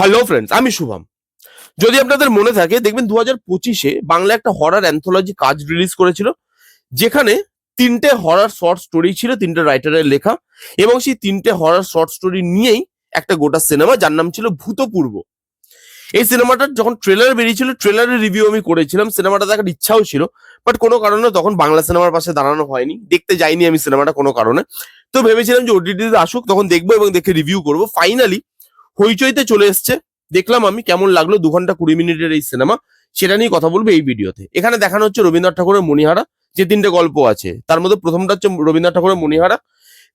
Hello friends, আমি শুভম। যদি আপনাদের মনে থাকে, দেখবেন 2025-এ বাংলা একটা হরর অ্যান্থোলজি কাজ রিলিজ করেছিল, যেখানে তিনটে হরর শর্ট স্টোরি ছিল, তিনটে রাইটারের লেখা। এবং সেই তিনটে হরর শর্ট স্টোরি নিয়েই একটা গোটা সিনেমা, যার নাম ছিল ভূতপূর্ব। এই সিনেমাটার যখন ট্রেলার বেরিয়েছিল, ট্রেলারের রিভিউ আমি করেছিলাম। সিনেমাটা দেখার ইচ্ছাও ছিল, বাট কোনো কারণে তখন বাংলা সিনেমার পাশে দাঁড়ানো হয়নি, দেখতে যাইনি আমি সিনেমাটা কোনো কারণে। তো ভেবেছিলাম যে ওটিটিতে আসুক, তখন দেখবো এবং দেখে রিভিউ করবো। ফাইনালি হইচইতে চলে এসছে, দেখলাম আমি, কেমন লাগলো 2 ঘন্টা 20 মিনিটের এই সিনেমা, সেটা নিয়ে কথা বলবো এই ভিডিওতে। এখানে দেখানো হচ্ছে রবীন্দ্রনাথ ঠাকুরের মণিহারা, যে তিনটে গল্প আছে তার মধ্যে প্রথমটা হচ্ছে রবীন্দ্রনাথ ঠাকুরের মণিহারা,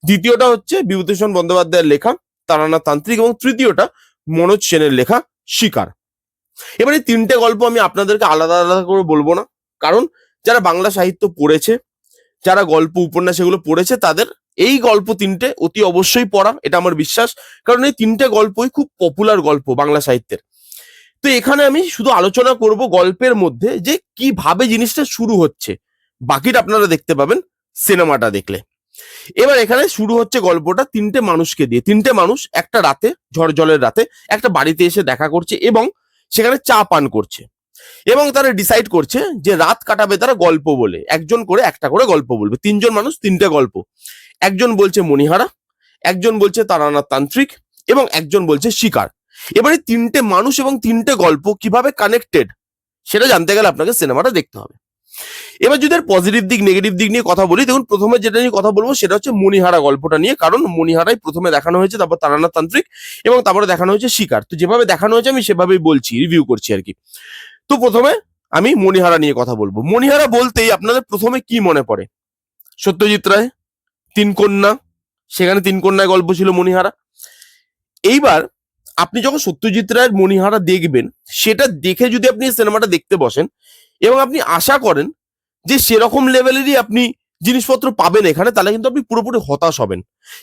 দ্বিতীয়টা হচ্ছে বিভূতিভূষণ বন্দ্যোপাধ্যায়ের লেখা তারানাথ তান্ত্রিক, এবং তৃতীয়টা মনোজ সেনের লেখা শিকার। এবার এই তিনটে গল্প আমি আপনাদেরকে আলাদা আলাদা করে বলবো না, কারণ যারা বাংলা সাহিত্য পড়েছে, যারা গল্প উপন্যাস এগুলো পড়েছে, তাদের এই গল্প তিনটে অতি অবশ্যই পড়া, এটা আমার বিশ্বাস। কারণ এই তিনটে গল্পই খুব পপুলার গল্প বাংলা সাহিত্যের। তো এখানে আমি শুধু আলোচনা করব গল্পের মধ্যে যে কিভাবে জিনিসটা শুরু হচ্ছে, বাকিটা আপনারা দেখতে পাবেন সিনেমাটা দেখলে। এবার এখানে শুরু হচ্ছে গল্পটা তিনটে মানুষকে দিয়ে। তিনটে মানুষ একটা রাতে, ঝড় জলের রাতে, একটা বাড়িতে এসে দেখা করছে এবং সেখানে চা পান করছে। এবং তারা ডিসাইড করছে যে রাত কাটাবে তারা গল্প বলে, একজন করে একটা করে গল্প বলবে। তিনজন মানুষ, তিনটে গল্প। একজন বলছে মণিহারা, একজন বলছে তারানাথ তান্ত্রিক, এবং একজন বলছে শিকার। এবারে তিনটে মানুষ এবং তিনটে গল্প কিভাবে কানেক্টেড, সেটা জানতে গেলে আপনাকে সিনেমাটা দেখতে হবে। এবার যদি এর পজিটিভ দিক নেগেটিভ দিক নিয়ে কথা বলি, দেখুন প্রথমে যেটা নিয়ে কথা বলবো সেটা হচ্ছে মণিহারা গল্পটা নিয়ে। কারণ মণিহারাই প্রথমে দেখানো হয়েছে, তারপর তারানাথ তান্ত্রিক, এবং তারপরে দেখানো হয়েছে শিকার। তো যেভাবে দেখানো হয়েছে আমি সেভাবেই বলছি, রিভিউ করছি আর কি। তো প্রথমে আমি মণিহারা নিয়ে কথা বলবো। মণিহারা বলতেই আপনাদের প্রথমে কি মনে পড়ে? সত্যজিৎ রায়, তিন কন্যা, সেখানে তিন কন্যায় গল্প ছিল মণিহারা। এইবার আপনি যখন সত্যজিৎ রায়ের মণিহারা দেখবেন, সেটা দেখে যদি আপনি সিনেমাটা দেখতে বসেন এবং আপনি আশা করেন যে সেরকম লেভেলেরই আপনি জিনিসপত্র পাবেন এখানে, তাহলে কিন্তু আপনি পুরোপুরি হতাশ হবেন।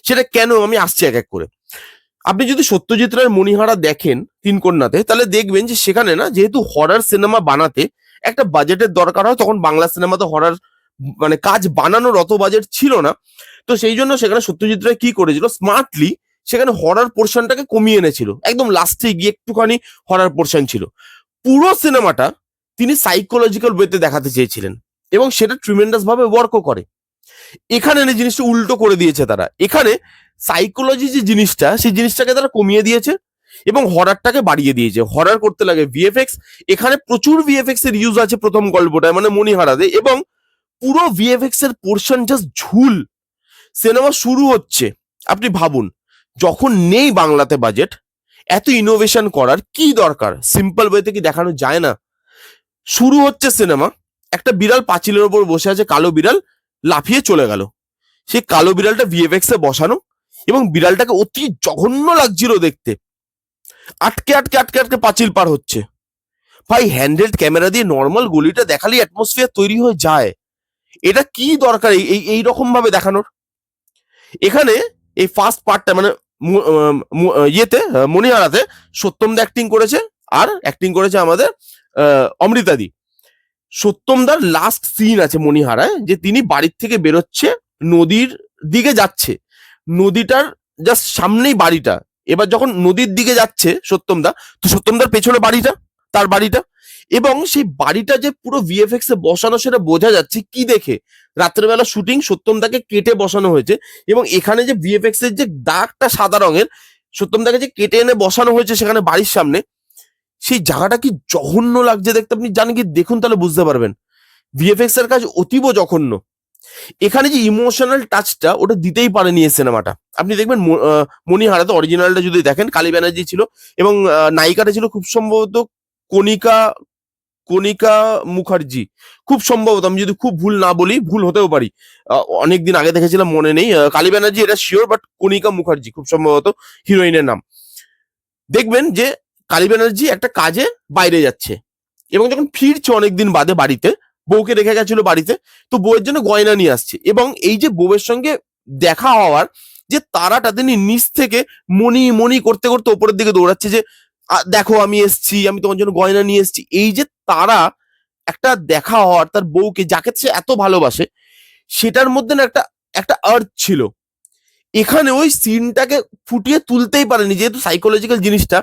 সেটা কেন, আমি আসছি এক এক করে। আপনি যদি সত্যজিৎ রায়ের মণিহারা দেখেন তিন কন্যাতে, তাহলে দেখবেন যে সেখানে না, যেহেতু হরর সিনেমা বানাতে একটা বাজেটের দরকার হয়, তখন বাংলা সিনেমাতে হরর মানে কাজ বানানোর অত বাজেট ছিল না। তো সেই জন্য সেখানে সত্যজিৎ রায় কি করেছিল, স্মার্টলি সেখানে হরর পোর্শনটাকে কমিয়ে এনেছিল। একদম লাস্টে গিয়ে একটুখানি হরর পোর্শন ছিল। পুরো সিনেমাটা তিনি সাইকোলজিক্যাল ওয়েতে দেখাতে চেয়েছিলেন, এবং সেটা ট্রিমেন্ডাস ভাবে ওয়ার্কও করে। এখানে এই জিনিসটা উল্টো করে দিয়েছে তারা। এখানে সাইকোলজি যে জিনিসটা, সেই জিনিসটাকে তারা কমিয়ে দিয়েছে এবং হররটাকে বাড়িয়ে দিয়েছে। হরর করতে লাগে ভিএফএক্স, এখানে প্রচুর ভিএফএক্স এর ইউজ আছে প্রথম গল্পটায়, মানে মণিহারাতে। এবং পুরো ভিএফএক্স এর পোর্শন জাস্ট ঝুল। সিনেমা শুরু হচ্ছে, আপনি ভাবুন, যখন নেই বাংলাতে বাজেট, এত ইনোভেশন করার কি দরকার? সিম্পল ওয়েতে কি দেখানো যায় না? শুরু হচ্ছে সিনেমা, একটা বিড়াল পাঁচিলের ওপর বসে আছে, কালো বিড়াল লাফিয়ে চলে গেল। সেই কালো বিড়ালটা ভিএফএক্স এ বসানো, এবং বিড়ালটাকে অতি জঘন্য লাগছিল দেখতে। আটকে আটকে আটকে আটকে পাঁচিল পার হচ্ছে। ভাই, হ্যান্ডহেল্ড ক্যামেরা দিয়ে নর্মাল গলিটা দেখালেই অ্যাটমসফিয়ার তৈরি হয়ে যায়। এটা কি দরকার এই রকম ভাবে দেখানোর? এখানে এই ফার্স্ট পার্টটা মানে ইয়েতে মণিহারাতে সত্যমদা অ্যাক্টিং করেছে, আর অ্যাক্টিং করেছে আমাদের অমৃতাদি। সত্যমদার লাস্ট সিন আছে মণিহারায়, যে তিনি বাড়ির থেকে বেরোচ্ছে, নদীর দিকে যাচ্ছে, নদীটার জাস্ট সামনেই বাড়িটা। এবার যখন নদীর দিকে যাচ্ছে সত্যমদা, তো সত্যমদার পেছনে বাড়িটা, তার বাড়িটা, এবং সেই বাড়িটা যে পুরো ভিএফএক্স এ বসানো, সেটা বোঝা যাচ্ছে কি দেখে, রাত্রেবেলা শুটিং, সত্যমদাকে কেটে বসানো হয়েছে। এবং এখানে যে ভিএফএক্স এর যে দাগটা সাদা রঙের, সত্যমদাকে যে কেটে এনে বসানো হয়েছে সেখানে বাড়ির সামনে, সেই জায়গাটা কি জঘন্য লাগছে দেখতে। আপনি জানেন কি, দেখুন তাহলে বুঝতে পারবেন ভিএফএক্স এর কাজ অতীব জঘন্য। এখানে যে ইমোশনাল টাচটা, ওটা দিতেই পারেনি এই সিনেমাটা। আপনি দেখবেন মণিহারাতে অরিজিনালটা যদি দেখেন, কালী ব্যানার্জি ছিল, এবং নায়িকাটা ছিল খুব সম্ভবত কণিকা কণিকা মুখার্জি, খুব সম্ভবত। আমি যদি খুব ভুল না বলি, ভুল হতেও পারি, অনেকদিন আগে দেখেছিলাম, মনে নেই। কালী ব্যানার্জি এটা শিওর, বাট কণিকা মুখার্জি খুব সম্ভবত হিরোইনের নাম। দেখবেন যে কালী ব্যানার্জি একটা কাজে বাইরে যাচ্ছে, এবং যখন ফিরছে অনেকদিন বাদে বাড়িতে, বউকে রেখে গেছিল বাড়িতে, তো বউয়ের জন্য গয়না নিয়ে আসছে। এবং এই যে বউয়ের সঙ্গে দেখা হওয়ার যে তারাটা, তিনি নিচ থেকে মনি মনি করতে করতে ওপরের দিকে দৌড়াচ্ছে, যে দেখো আমি এসছি, আমি তোমার জন্য গয়না নিয়ে এসছি। এই যে তারা একটা দেখা হওয়ার, তার বউকে যাকে সে এত ভালোবাসে, সেটার মধ্যে না একটা একটা আর্থ ছিল। এখানে ওই সিনটাকে ফুটিয়ে তুলতেই পারেনি, যেহেতু সাইকোলজিক্যাল জিনিসটা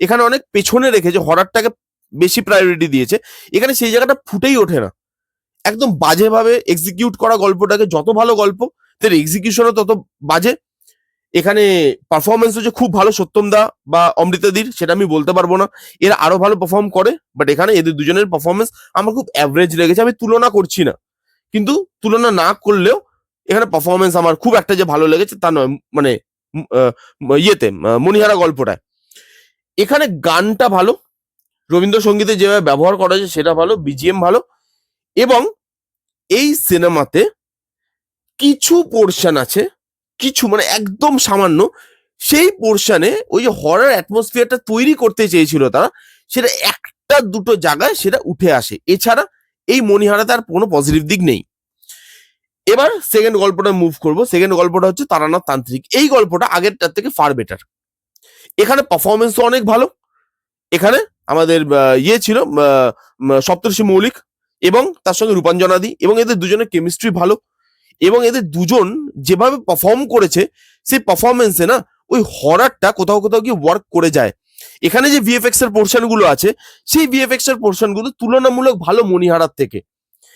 এখানে অনেক পেছনে রেখেছে, হররটাকে বেশি প্রায়োরিটি দিয়েছে, এখানে সেই জায়গাটা ফুটেই ওঠে না। একদম বাজেভাবে এক্সিকিউট করা গল্পটাকে, যত ভালো গল্প তার এক্সিকিউশনও তত বাজে। এখানে পারফরমেন্স হচ্ছে খুব ভালো সত্যম দা বা অমৃতাদির, সেটা আমি বলতে পারবো না, এরা আরো ভালো পারফর্ম করে, বাট এখানে এদের দুজনের পারফরমেন্স আমার খুব অ্যাভারেজ লেগেছে। আমি তুলনা করছি না, কিন্তু তুলনা না করলেও এখানে পারফরমেন্স আমার খুব একটা যে ভালো লেগেছে তা নয়, মানে মণিহারা গল্পটায় এখানে গানটা ভালো, রবীন্দ্রসঙ্গীতে যেভাবে ব্যবহার করা হয়েছে সেটা ভালো, বিজিএম ভালো, এবং এই সিনেমাতে কিছু পোর্শন আছে, কিছু মানে একদম সামান্য, সেই পোর্শনে ওই যে হরর অ্যাটমসফিয়ারটা তৈরি করতে চেয়েছিল তারা, সেটা একটা দুটো জায়গায় সেটা উঠে আসে, এছাড়া এই মণিহারাতে আর কোনো পজিটিভ দিক নেই। এবার সেকেন্ড গল্পটা মুভ করব। সেকেন্ড গল্পটা হচ্ছে তারানাথ তান্ত্রিক। এই গল্পটা আগেরটার থেকে ফার বেটার। এখানে পারফরমেন্স অনেক ভালো। এখানে আমাদের ছিল সপ্তর্ষি মৌলিক এবং তার সঙ্গে রূপাঞ্জনাদি, এবং এদের দুজনের কেমিস্ট্রি ভালো, এবং এদের দুজন যেভাবে পারফর্ম করেছে সেই পারফরমেন্সে না ওই হররটা কোথাও কোথাও গিয়ে ওয়ার্ক করে যায়। এখানে যে ভিএফএক্স এর পোর্শন গুলো আছে, সেই ভিএফএক্স এর পোর্শন গুলো তুলনামূলক ভালো মণিহারার থেকে।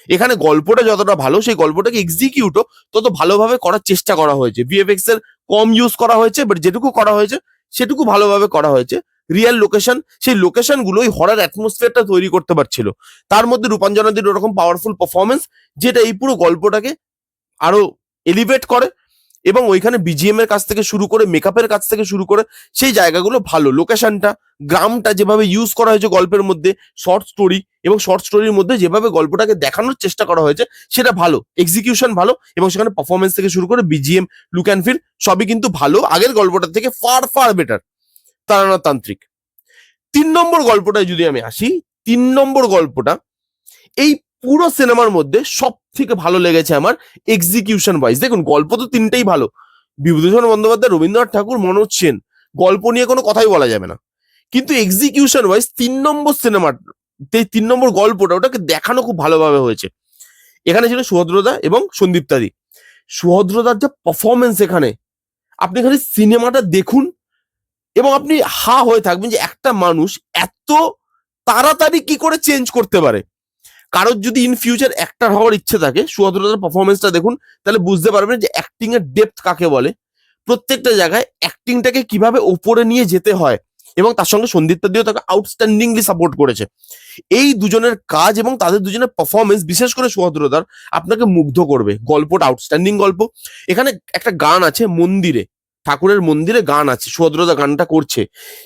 এখানে গল্পটা যতটা ভালো, সেই গল্পটাকে এক্সিকিউটও তত ভালোভাবে করার চেষ্টা করা হয়েছে। ভিএফএক্স এর কম ইউজ করা হয়েছে, বাট যেটুকু করা হয়েছে সেটুকু ভালোভাবে করা হয়েছে। রিয়েল লোকেশন, সেই লোকেশন গুলো ওই হরর অ্যাটমসফিয়ারটা তৈরি করতে পারছিল। তার মধ্যে রূপাঞ্জনাদির ওরকম পাওয়ারফুল পারফরমেন্স, যেটা এই পুরো গল্পটাকে আরো এলিভেট করে, এবং ওইখানে বিজিএম এর কাছ থেকে শুরু করে মেকআপের কাছ থেকে শুরু করে সেই জায়গাগুলো ভালো। লোকেশনটা, গ্রামটা যেভাবে ইউজ করা হয়েছে গল্পের মধ্যে, শর্ট স্টোরি এবং শর্ট স্টোরির মধ্যে যেভাবে গল্পটাকে দেখানোর চেষ্টা করা হয়েছে সেটা ভালো, এক্সিকিউশন ভালো, এবং সেখানে পারফরমেন্স থেকে শুরু করে বিজিএম, লুক অ্যান্ড ফিল সবই কিন্তু ভালো, আগের গল্পটার থেকে ফার ফার বেটার তারানাথ তান্ত্রিক। 3 নম্বর গল্পটায় যদি আমি আসি, 3 নম্বর গল্পটা এই পুরো সিনেমার মধ্যে সব থেকে ভালো লেগেছে আমার এক্সিকিউশন ওয়াইজ। দেখুন, গল্প তো তিনটেই ভালো, বিভূতিভূষণ বন্দ্যোপাধ্যায়, রবীন্দ্রনাথ ঠাকুর, মনোজ সেন, গল্প নিয়ে কোনো কথাই বলা যাবে না, কিন্তু এক্সিকিউশন ওয়াইজ 3 নম্বর সিনেমা, 3 নম্বর গল্পটা ওটাকে দেখানো খুব ভালোভাবে হয়েছে। এখানে ছিল সুভদ্রদা এবং সন্দীপ্তাদি। সুভদ্রদার যা পারফরমেন্স এখানে, আপনি এখানে সিনেমাটা দেখুন এবং আপনি হা হয়ে থাকবেন যে একটা মানুষ এত তাড়াতাড়ি কি করে চেঞ্জ করতে পারে। কারোর যদি ইন ফিউচার অ্যাক্টর হওয়ার ইচ্ছে থাকে, সুভদ্রদার পারফরমেন্সটা দেখুন, তাহলে বুঝতে পারবেন যে অ্যাক্টিং এর ডেপথ কাকে বলে, প্রত্যেকটা জায়গায় অ্যাক্টিংটাকে কিভাবে ওপরে নিয়ে যেতে হয়, এবং তার সঙ্গে সন্দীপ্তা দিয়েও তাকে আউটস্ট্যান্ডিংলি সাপোর্ট করেছে। এই দুজনের কাজ এবং তাদের দুজনের পারফরমেন্স, বিশেষ করে সুভদ্রদার, আপনাকে মুগ্ধ করবে। গল্পটা আউটস্ট্যান্ডিং গল্প। এখানে একটা গান আছে মন্দিরে, ঠাকুরের মন্দিরে গান আছে, সুভদ্রদা গানটা করছে,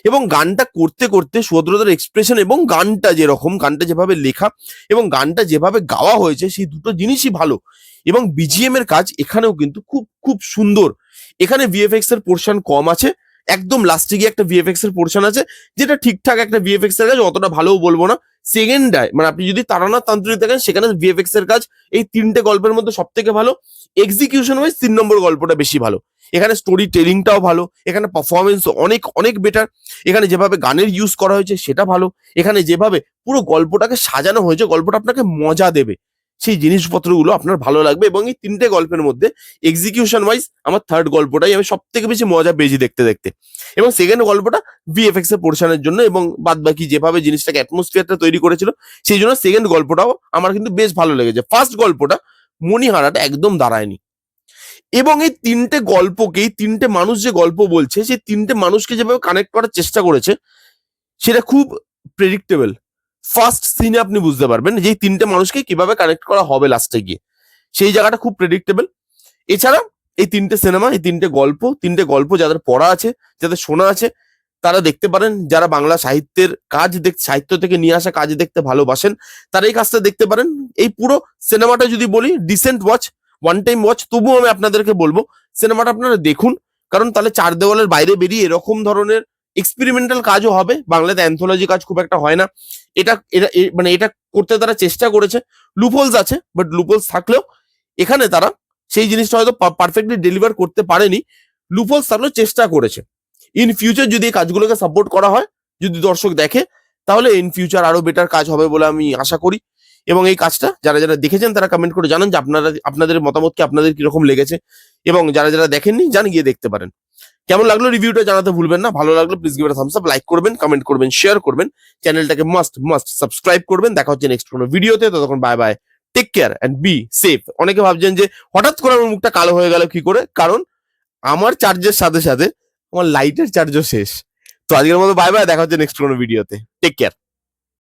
এবং গানটা করতে করতে সুভদ্রদার এক্সপ্রেশন এবং গানটা যেরকম, গানটা যেভাবে লেখা এবং গানটা যেভাবে গাওয়া হয়েছে, সেই দুটো জিনিসই ভালো। এবং বিজিএম এর কাজ এখানেও কিন্তু খুব খুব সুন্দর। এখানে ভিএফএক্স এর পোর্শন কম আছে, একদম লাস্টে গিয়ে একটা ভিএফএক্স এর পোর্শন আছে, যেটা ঠিকঠাক একটা ভিএফএক্স এর কাজ, অতটা ভালোও বলবো না। সেকেন্ডায় মানে আপনি যদি তারানাথ তান্ত্রিক দেখেন, সেখানে ভিএফএক্স এর কাজ এই তিনটে গল্পের মধ্যে সব থেকে ভালো। এক্সিকিউশন ওয়াইজ 3 নম্বর গল্পটা বেশি ভালো। এখানে স্টোরি টেলিংটাও ভালো, এখানে পারফরমেন্স অনেক অনেক বেটার, এখানে যেভাবে গানের ইউজ করা হয়েছে সেটা ভালো, এখানে যেভাবে পুরো গল্পটাকে সাজানো হয়েছে, গল্পটা আপনাকে মজা দেবে, সেই জিনিসপত্রগুলো আপনার ভালো লাগবে। এবং এই তিনটে গল্পের মধ্যে এক্সিকিউশন ওয়াইজ আমার থার্ড গল্পটাই আমি সব থেকে বেশি মজা পেয়েছি দেখতে দেখতে, এবং সেকেন্ড গল্পটা ভিএফএক্স এর পোর্শনের জন্য এবং বাদ বাকি যেভাবে জিনিসটাকে অ্যাটমসফিয়ারটা তৈরি করেছিল, সেই জন্য সেকেন্ড গল্পটাও আমার কিন্তু বেশ ভালো লেগেছে। ফার্স্ট গল্পটা মণিহারাটা একদম দাঁড়ায়নি। এবং এই তিনটে গল্পকে, এই তিনটে মানুষ যে গল্প বলছে, সেই তিনটে মানুষকে যেভাবে কানেক্ট করার চেষ্টা করেছে, সেটা খুব প্রেডিক্টেবল। ফার্স্ট সিনে আপনি বুঝতে পারবেন যে এই তিনটে মানুষকে কিভাবে কানেক্ট করা হবে লাস্টে গিয়ে, সেই জায়গাটা খুব প্রেডিক্টেবল। এছাড়া এই তিনটে সিনেমা, এই তিনটে গল্প যাদের পড়া আছে, যাদের শোনা আছে, তারা দেখতে পারেন। যারা বাংলা সাহিত্যের কাজ সাহিত্য থেকে নিয়ে আসা কাজ দেখতে ভালোবাসেন, তারা এই কাজটা দেখতে পারেন। এই পুরো সিনেমাটা যদি বলি decent watch, one time watch, তবুও আমি আপনাদেরকে বলবো সিনেমাটা আপনারা দেখুন, কারণ তাহলে চার দেওয়ালের বাইরে বেরিয়ে এরকম ধরনের এক্সপেরিমেন্টাল কাজও হবে। বাংলাতে অ্যান্থোলজি কাজ খুব একটা হয় না, এটা এটা মানে এটা করতে তারা চেষ্টা করেছে। লুপহোলস আছে, বাট লুপহোলস থাকলেও এখানে তারা সেই জিনিসটা হয়তো পারফেক্টলি ডেলিভার করতে পারেনি, লুপহোলস থাকলেও চেষ্টা করেছে। ইন ফিউচার যদি এই কাজগুলোকে সাপোর্ট করা হয়, যদি দর্শক দেখে, তাহলে ইন ফিউচার আরো বেটার কাজ হবে বলে আমি আশা করি। এবং এই কাজটা যারা যারা দেখেছেন তারা কমেন্ট করে জানান যে আপনাদের মতামত কি আপনাদের কিরকম লেগেছে, এবং যারা যারা দেখেননি জান গিয়ে দেখতে পারেন। কেমন লাগলো রিভিউটা জানাতে ভুলবেন না। ভালো লাগলো please give it a Thums up, like করবেন, কমেন্ট করবেন, শেয়ার করবেন, চ্যানেলটাকে মাস্ট সাবস্ক্রাইব করবেন। দেখা হচ্ছে নেক্সট কোনো ভিডিওতে, ততক্ষণ bye bye, take care and be safe. অনেকে ভাবছেন যে হঠাৎ করে আমার মুখটা কালো হয়ে গেল কি করে, কারণ আমার চার্জের সাথে সাথে আমার লাইটের চার্জও শেষ। তো আজকের মতো বাই বাই, দেখা হচ্ছে নেক্সট কোনো ভিডিওতে, টেক কেয়ার।